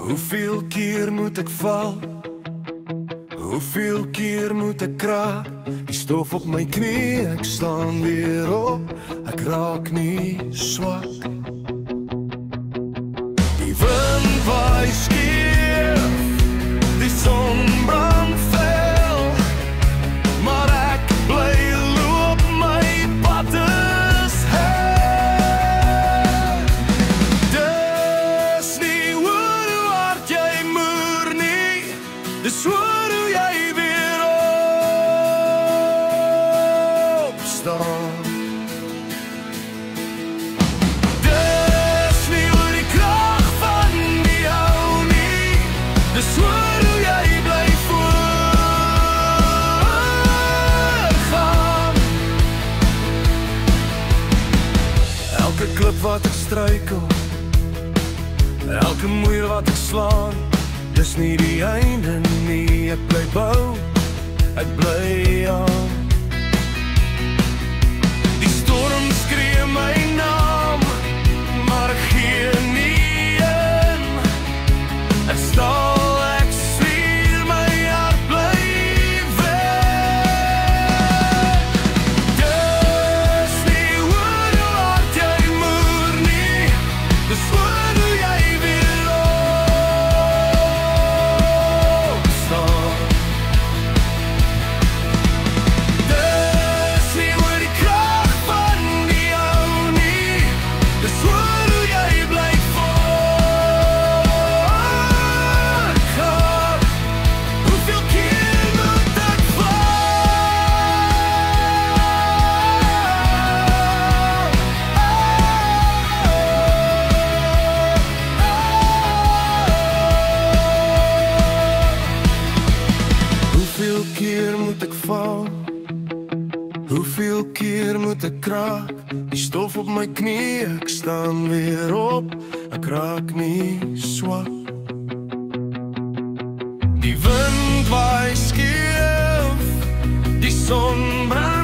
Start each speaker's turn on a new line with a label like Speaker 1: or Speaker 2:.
Speaker 1: Hoeveel keer moet ek val? Hoeveel keer moet ek kraak? Die stof op my knie, ek staan weer op. Ek raak nie swak. Die wind waai skeef, die son brand fel, maar ek bly loop, my pad is hel. Dis nie hoe hard jy moer nie, dis hoe jy weer opstaan. Dis nie oor die krag van die hou nie, dis oor hoe jy bly voortgaan. Elke klip wat ek struikel, elke muur wat ek slaan, dis nie die einde nie, ek bly bou, ek bly aan. Die storm skree my naam, maar ek gee nie in. Ek stal, ek swier, my hart bly weg. Dis nie hoe hard jy moer nie, dis hoe jy weer opstaan. Dis nie oor die krag van die hou nie, dis oor hoe jy bly voortgaan. Hoeveel keer moet ek Hoeveel keer moet ek val? Hoeveel keer moet ek kraak? Die stof op my knie, ek staan weer op, ek raak nie swak. Die wind waai skeef, die son brand